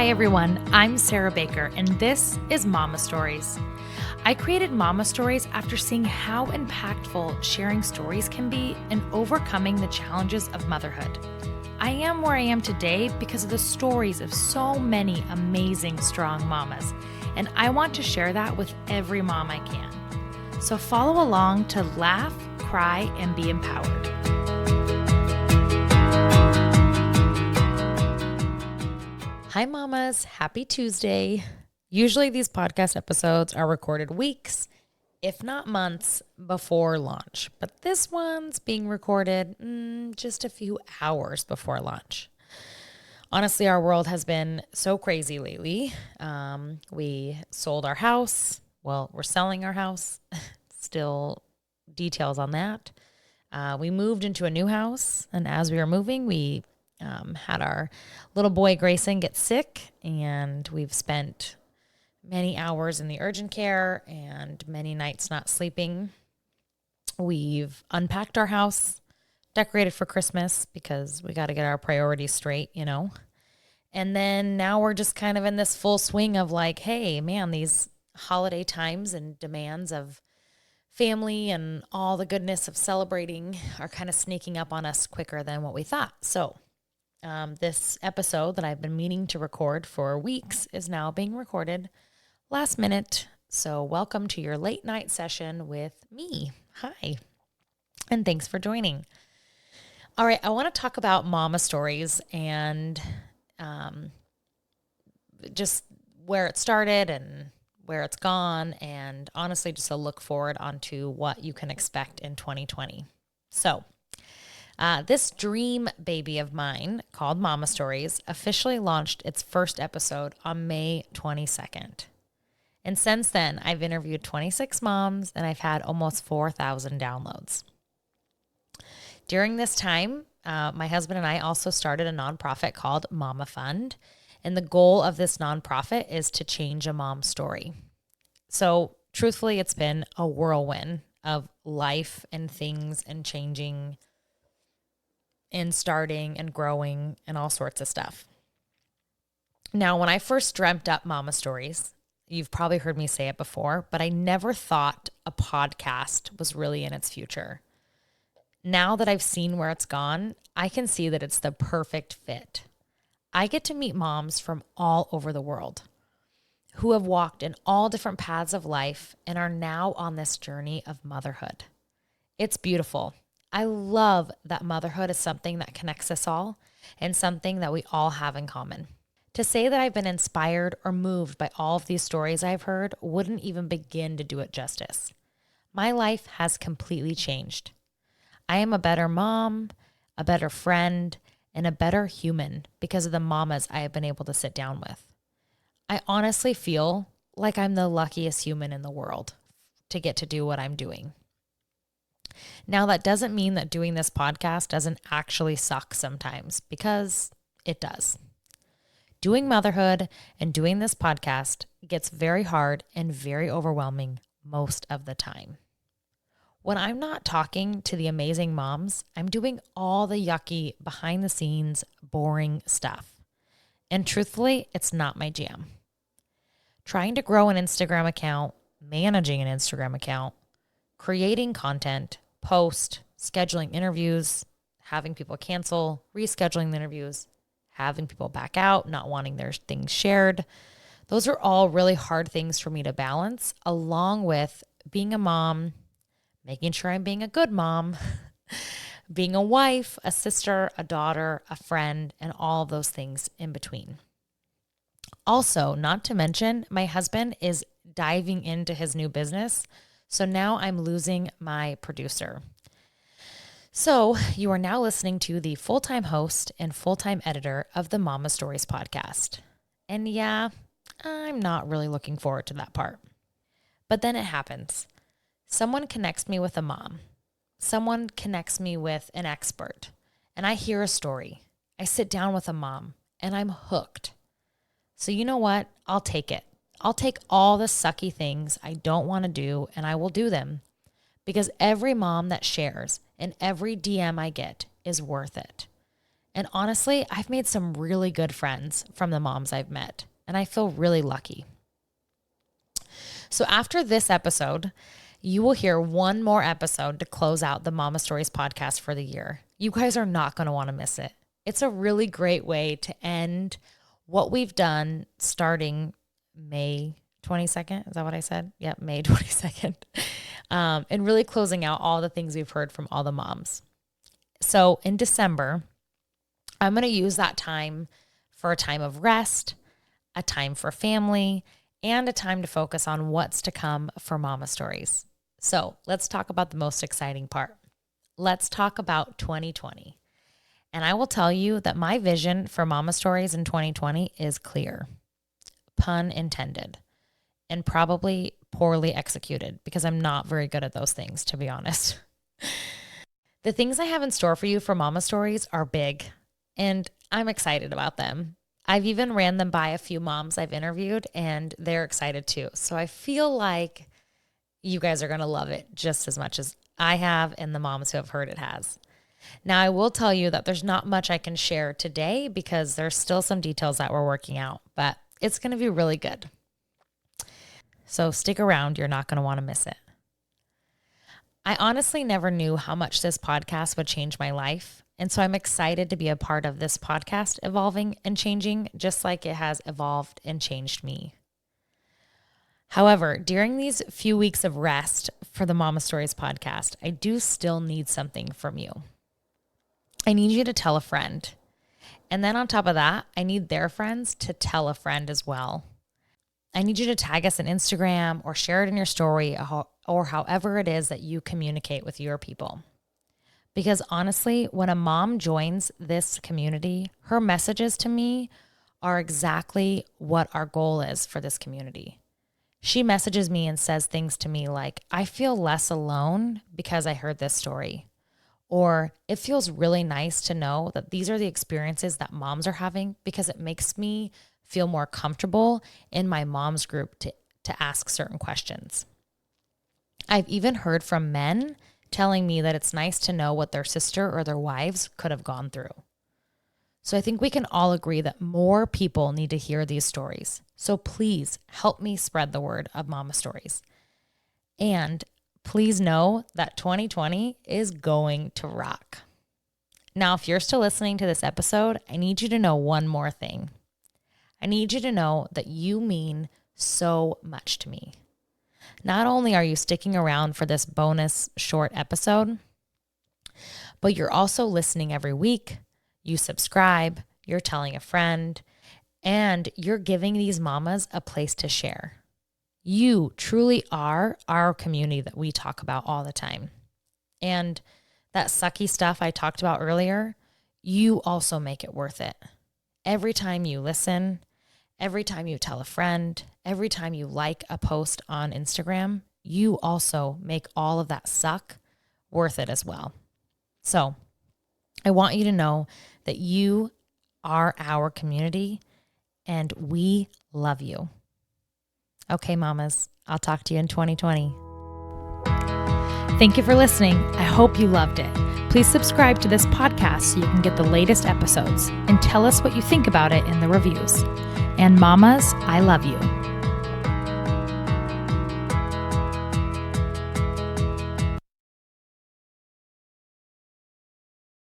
Hi everyone, I'm Sarah Baker and this is Momma Stories. I created Momma Stories after seeing how impactful sharing stories can be in overcoming the challenges of motherhood. I am where I am today because of the stories of so many amazing, strong mamas, and I want to share that with every mom I can. So follow along to laugh, cry, and be empowered. Hi mamas, happy Tuesday. Usually these podcast episodes are recorded weeks, if not months, before launch. But this one's being recorded just a few hours before launch. Honestly, our world has been so crazy lately. We sold our house. Well, we're selling our house. Still details on that. We moved into a new house, and as we were moving, we had our little boy Grayson get sick, and we've spent many hours in the urgent care and many nights not sleeping. We've unpacked our house, decorated for Christmas because we got to get our priorities straight, you know. And then now we're just kind of in this full swing of like, hey, man, these holiday times and demands of family and all the goodness of celebrating are kind of sneaking up on us quicker than what we thought. So this episode that I've been meaning to record for weeks is now being recorded last minute. So welcome to your late night session with me. Hi, and thanks for joining. All right, I want to talk about Momma Stories and just where it started and where it's gone, and honestly just a look forward onto what you can expect in 2020. So this dream baby of mine called Momma Stories officially launched its first episode on May 22nd. And since then, I've interviewed 26 moms and I've had almost 4,000 downloads. During this time, my husband and I also started a nonprofit called Mama Fund. And the goal of this nonprofit is to change a mom's story. So truthfully, it's been a whirlwind of life and things and changing and starting and growing and all sorts of stuff. Now, when I first dreamt up Momma Stories, you've probably heard me say it before, but I never thought a podcast was really in its future. Now that I've seen where it's gone, I can see that it's the perfect fit. I get to meet moms from all over the world who have walked in all different paths of life and are now on this journey of motherhood. It's beautiful. I love that motherhood is something that connects us all and something that we all have in common. To say that I've been inspired or moved by all of these stories I've heard wouldn't even begin to do it justice. My life has completely changed. I am a better mom, a better friend, and a better human because of the mamas I have been able to sit down with. I honestly feel like I'm the luckiest human in the world to get to do what I'm doing. Now, that doesn't mean that doing this podcast doesn't actually suck sometimes, because it does. Doing motherhood and doing this podcast gets very hard and very overwhelming most of the time. When I'm not talking to the amazing moms, I'm doing all the yucky, behind the scenes, boring stuff. And truthfully, it's not my jam. Trying to grow an Instagram account, managing an Instagram account, creating content, post, scheduling interviews, having people cancel, rescheduling the interviews, having people back out, not wanting their things shared. Those are all really hard things for me to balance, along with being a mom, making sure I'm being a good mom, being a wife, a sister, a daughter, a friend, and all of those things in between. Also, not to mention, my husband is diving into his new business. So now I'm losing my producer. So you are now listening to the full-time host and full-time editor of the Momma Stories podcast. And yeah, I'm not really looking forward to that part. But then it happens. Someone connects me with a mom. Someone connects me with an expert. And I hear a story. I sit down with a mom and I'm hooked. So you know what? I'll take it. I'll take all the sucky things I don't want to do and I will do them, because every mom that shares and every DM I get is worth it. And honestly, I've made some really good friends from the moms I've met, and I feel really lucky. So after this episode, you will hear one more episode to close out the Momma Stories podcast for the year. You guys are not going to want to miss it. It's a really great way to end what we've done starting May 22nd. Is that what I said? Yep, May 22nd. And really closing out all the things we've heard from all the moms. So in December, I'm going to use that time for a time of rest, a time for family, and a time to focus on what's to come for Momma Stories. So let's talk about the most exciting part. Let's talk about 2020. And I will tell you that my vision for Momma Stories in 2020 is clear. Pun intended. And probably poorly executed because I'm not very good at those things, to be honest. The things I have in store for you for Momma Stories are big, and I'm excited about them. I've even ran them by a few moms I've interviewed, and they're excited too. So I feel like you guys are going to love it just as much as I have and the moms who have heard it has. Now, I will tell you that there's not much I can share today because there's still some details that we're working out, but it's going to be really good. So stick around. You're not going to want to miss it. I honestly never knew how much this podcast would change my life. And so I'm excited to be a part of this podcast evolving and changing just like it has evolved and changed me. However, during these few weeks of rest for the Momma Stories podcast, I do still need something from you. I need you to tell a friend. And then on top of that, I need their friends to tell a friend as well. I need you to tag us on Instagram or share it in your story or however it is that you communicate with your people. Because honestly, when a mom joins this community, her messages to me are exactly what our goal is for this community. She messages me and says things to me like, I feel less alone because I heard this story. Or it feels really nice to know that these are the experiences that moms are having because it makes me feel more comfortable in my mom's group to ask certain questions. I've even heard from men telling me that it's nice to know what their sister or their wives could have gone through. So I think we can all agree that more people need to hear these stories. So please help me spread the word of Momma Stories. And please know that 2020 is going to rock. Now, if you're still listening to this episode, I need you to know one more thing. I need you to know that you mean so much to me. Not only are you sticking around for this bonus short episode, but you're also listening every week. You subscribe, you're telling a friend, and you're giving these mamas a place to share. You truly are our community that we talk about all the time. And that sucky stuff I talked about earlier, you also make it worth it. Every time you listen, every time you tell a friend, every time you like a post on Instagram, you also make all of that suck worth it as well. So I want you to know that you are our community and we love you. Okay, mamas, I'll talk to you in 2020. Thank you for listening. I hope you loved it. Please subscribe to this podcast so you can get the latest episodes and tell us what you think about it in the reviews. And mamas, I love you.